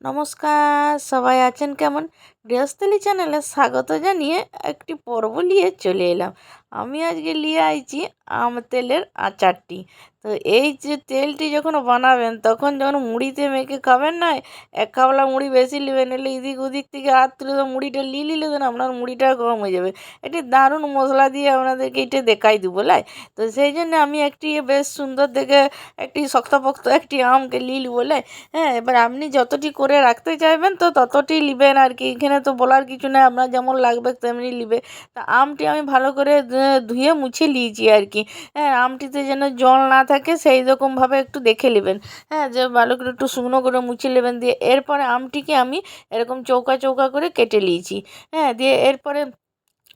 নমস্কার, সবাই আছেন কেমন? গৃহস্থালী চ্যানেলে স্বাগত জানিয়ে একটি পর্ব নিয়ে চলে এলাম। আমি আজকে নিয়ে আইছি আম তেলের আচারটি। তো এই যে তেলটি যখন বানাবেন তখন যখন মুড়িতে মেখে খাবেন না, এক কাপলা মুড়ি বেশি নেবেন, এলে এদিক ওদিক থেকে হাত তুলে তো মুড়িটা নিলে দেন আপনার মুড়িটা কম হয়ে যাবে। একটি দারুণ মশলা দিয়ে আপনাদেরকে এটা দেখাই দেবো লাই। তো সেই জন্য আমি একটি বেশ সুন্দর দেখে একটি শক্তপোক্ত একটি আমকে নিল বলে। হ্যাঁ, এবার আপনি যতটি করে রাখতে চাইবেন তো ততটি নেবেন আর কি। এখানে তো বলার কিছু নেই, আপনার যেমন লাগবে তেমনি নেবে। তা আমটি আমি ভালো করে ধুয়ে মুছে নিয়েছি আর কি। হ্যাঁ, আমটিতে যেন জল না থাকে সেই রকমভাবে একটু দেখে নেবেন। হ্যাঁ, যে ভালো করে একটু শুকনো করে মুছে নেবেন, দিয়ে এরপরে আমটিকে আমি এরকম চৌকা চৌকা করে কেটে নিয়েছি। হ্যাঁ, দিয়ে এরপরে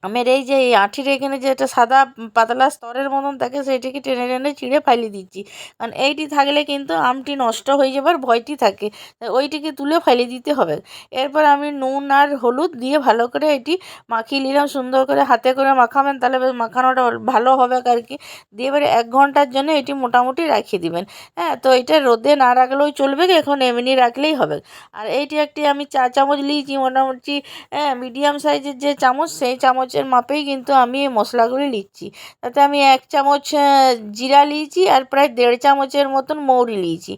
আমের এই যে এই আঁঠির এখানে যে একটা সাদা পাতলা স্তরের মতন থাকে সেইটিকে টেনে টেনে ছিঁড়ে ফালিয়ে দিচ্ছি, কারণ এইটি থাকলে কিন্তু আমটি নষ্ট হয়ে যাবার ভয়টি থাকে, তাই ওইটিকে তুলে ফালিয়ে দিতে হবে। এরপর আমি নুন আর হলুদ দিয়ে ভালো করে এটি মাখিয়ে নিলাম, সুন্দর করে হাতে করে মাখাবেন তাহলে বেশ মাখানোটা ভালো হবে আর কি। দিয়ে এবারে 1 ঘন্টার জন্য এটি মোটামুটি রাখিয়ে দিবেন। হ্যাঁ, তো এটা রোদে না রাখলেও চলবে, এখন এমনি রাখলেই হবে। আর এইটি একটি আমি 4 চামচ নিয়েছি মোটামুটি। হ্যাঁ, মিডিয়াম সাইজের যে চামচ সেই চামচের মাপেই কিন্তু আমি এই মশলাগুলি নিচ্ছি। তাতে আমি 1 চামচ জিরা নিয়েছি আর প্রায় 1.5 চামচের মতন মৌরি নিয়েছি।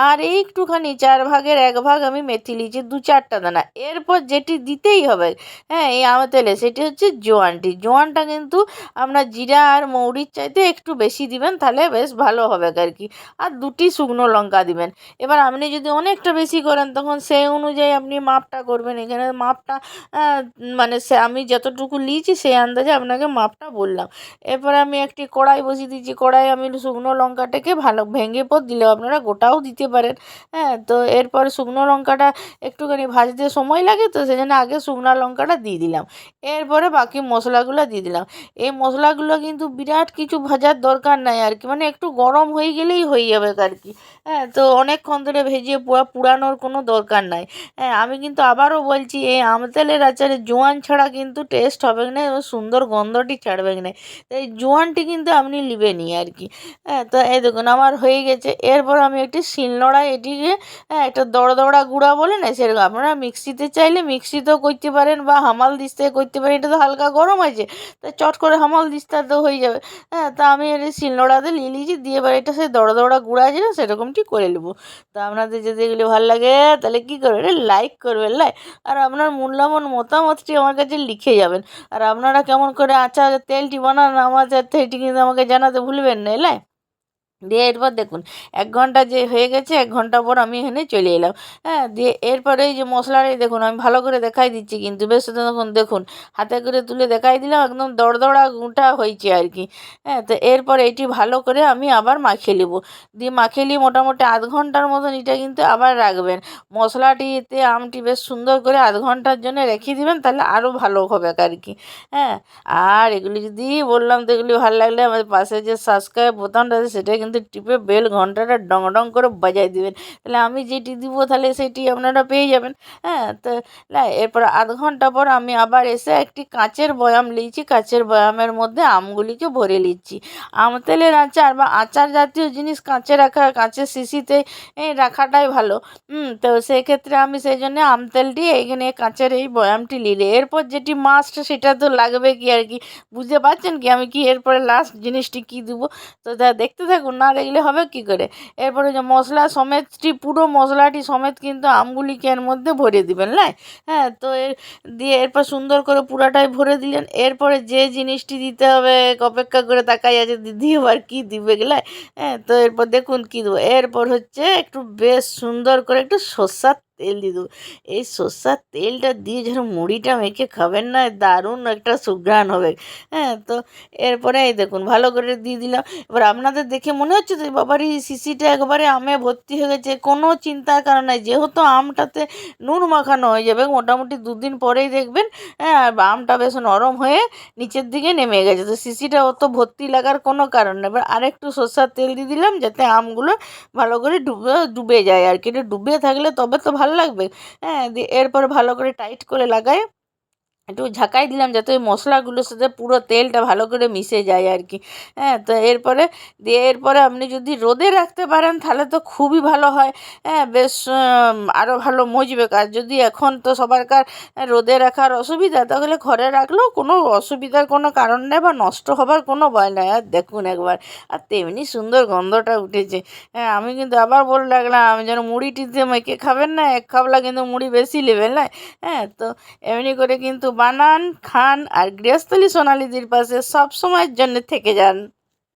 আর এই একটুখানি 1/4 ভাগ আমি মেথি নিয়েছি, 2-4টা দানা। এরপর যেটি দিতেই হবে, হ্যাঁ, এই আমের তেলে, সেটি হচ্ছে জোয়ানটি। জোয়ানটা কিন্তু আপনার জিরা আর মৌরির চাইতে একটু বেশি দিবেন, তাহলে বেশ ভালো হবে আর কি। আর 2টি শুকনো লঙ্কা দিবেন। এবার আপনি যদি অনেকটা বেশি করেন তখন সেই অনুযায়ী আপনি মাপটা করবেন। এখানে মাপটা মানে আমি যতটুকু নিয়েছি সেই আন্দাজে আপনাকে মাপটা বললাম। এরপরে আমি একটি কড়াই বসিয়ে দিয়েছি। কড়াইয়ে আমি শুকনো লঙ্কাটাকে ভালো ভেঙে পর দিলেও আপনারা গোটাও দিতে পারেন। হ্যাঁ, তো এরপরে শুকনো লঙ্কাটা একটুখানি ভাজতে সময় লাগে, তো সেজন্য আগে শুকনো লঙ্কাটা দিয়ে দিলাম। এরপরে বাকি মশলাগুলো দিয়ে দিলাম। এই মশলাগুলো কিন্তু বিরাট কিছু ভাজার দরকার নাই আর কি, মানে একটু গরম হয়ে গেলেই হয়ে যাবে আর কি। হ্যাঁ, তো অনেকক্ষণ ধরে ভেজে পুরানোর কোনো দরকার নাই। হ্যাঁ, আমি কিন্তু আবারও বলছি, এই আম তেলের আচারে জোয়ান ছাড়া কিন্তু টেস্ট হবে না এবং সুন্দর গন্ধটি ছাড়বে না। তাই জোয়ানটি কিন্তু আপনি নেবেনই আর কি। হ্যাঁ, তো এই দেখুন আমার হয়ে গেছে। এরপর আমি একটি শিলনোড়ায় এটিকে, হ্যাঁ, একটা দড়দড়া গুঁড়া বলে না সেরকম, আপনারা মিক্সিতে চাইলে মিক্সিতেও করতে পারেন বা হামাল দিস্তায় করতে পারেন। এটা তো হালকা গরম আছে, তাই চট করে হামাল দিস্তাতেও হয়ে যাবে। হ্যাঁ, তা আমি এটা শিলনোড়াতে নিয়ে নিয়েছি, দিয়ে এবার এটা সেই দড়দড়া গুঁড়া আছে না সেরকমটি করে নেবো। তো আপনাদের যদি এগুলি ভালো লাগে তাহলে কী করবেন, লাইক করবেন, আর আপনার মূল্যবান মতামতটি আমার কাছে লিখে যাবেন। আর আপনারা কেমন করে আচারের তেলটি বানান আমার সাথে এটি কিন্তু আমাকে জানাতে ভুলবেন না, এলাই। দিয়ে এরপর দেখুন 1 ঘন্টা যে হয়ে গেছে, 1 ঘন্টা পর আমি এখানে চলে এলাম। হ্যাঁ, দিয়ে এরপরে এই যে মশলাটাই দেখুন আমি ভালো করে দেখাই দিচ্ছি কিন্তু বেশ, দেখুন দেখুন হাতে করে তুলে দেখাই দিলাম, একদম দড়দড়া গুঁটা হয়েছে আর কি। হ্যাঁ, তো এরপর এটি ভালো করে আমি আবার মাখিয়ে নেব। দিয়ে মাখিয়ে নিয়ে মোটামুটি 1/2 ঘন্টার মতন এটা কিন্তু আবার রাখবেন। মশলাটিতে আমটি বেশ সুন্দর করে 1/2 ঘন্টার জন্য রেখে দিবেন, তাহলে আরও ভালো হবে আর কি। হ্যাঁ, আর এগুলি যদি বললাম তো এগুলি ভালো লাগলে আমাদের পাশে যে সাবস্ক্রাইব বোতামটা আছে সেটা কিন্তু টিপে বেল ঘন্টাটা ডং ডং করে বাজাই দিবেন, তাহলে আমি যেটি দিব তাহলে সেটি আপনারা পেয়ে যাবেন। হ্যাঁ, তো এরপর 1/2 ঘন্টা পর আমি আবার এসে একটি কাঁচের বয়াম নিয়েছি, কাঁচের বয়ামের মধ্যে আমগুলিকে ভরে নিচ্ছি। আম তেলের আচার বা আচার জাতীয় জিনিস কাঁচে রাখা, কাঁচের শিশিতে রাখাটাই ভালো। তো সেক্ষেত্রে আমি সেই জন্য আম তেলটি এইখানে কাঁচের এই বয়ামটি নিলে এরপর যেটি মাস্ট সেটা তো লাগবে কি আর কি। বুঝতে পারছেন কি আমি কি এরপরে লাস্ট জিনিসটি কি দেবো? তো তা দেখতে থাকুন, না দেখলে হবে কি করে। এরপরে যে মশলা সমেতটি, পুরো মশলাটি সমেত কিন্তু আমগুলিকে এর মধ্যে ভরে দিবেন, হ্যাঁ, তো দিয়ে এরপর সুন্দর করে পুরাটাই ভরে দিলেন। এরপরে যে জিনিসটি দিতে হবে অপেক্ষা করে তাকাই আছে দিদি এবার কী দিবে গেলে। হ্যাঁ, তো এরপর দেখুন কী দেবো, এরপর হচ্ছে একটু বেশ সুন্দর করে একটু সর্ষার তেল দিয়ে দেবো। এই সর্ষার তেলটা দিয়ে যেন মুড়িটা মেখে খাবেন না, দারুণ একটা সুঘ্রাণ হবে। হ্যাঁ, তো এরপরে এই দেখুন ভালো করে দিয়ে দিলাম। এবার আপনাদের দেখে মনে হচ্ছে যে বাবারই শিশিটা একবারে আমে ভর্তি হয়ে গেছে, কোনো চিন্তার কারণ নাই, যেহেতু আমটাতে নুন মাখানো হয়ে যাবে মোটামুটি 2 দিন পরেই দেখবেন। হ্যাঁ, আর আমটা বেশ নরম হয়ে নিচের দিকে নেমে গেছে, তো শিশিটা অত ভর্তি লাগার কোনো কারণ নেই। এবার আরেকটু সর্ষার তেল দিয়ে দিলাম যাতে আমগুলো ভালো করে ডুবে ডুবে যায় আর কি। এটা ডুবে থাকলে তবে তো ভালো লাগবে। হ্যাঁ, দিয়ে এরপর ভালো করে টাইট করে লাগাই একটু ঝাঁকাই দিলাম যাতে ওই মশলাগুলোর সাথে পুরো তেলটা ভালো করে মিশে যায় আর কি। হ্যাঁ, তো এরপরে আপনি যদি রোদে রাখতে পারেন তাহলে তো খুবই ভালো হয়। হ্যাঁ, বেশ আরও ভালো মজবে। আর যদি এখন তো সবারকার রোদে রাখার অসুবিধা, তাহলে ঘরে রাখলেও কোনো অসুবিধার কোনো কারণ নেই বা নষ্ট হবার কোনো ভয় নাই। আর দেখুন একবার, আর তেমনি সুন্দর গন্ধটা উঠেছে। হ্যাঁ, আমি কিন্তু আবার বলে রাখলাম, আমি যেন মুড়িটিতে মেখে খাবেন না, এক খাবলা কিন্তু মুড়ি বেশি নেবেন না। হ্যাঁ, তো এমনি করে কিন্তু বানান, খান আর গৃহস্থলী সোনালিদির পাশে সব সময়ের জন্য থেকে যান।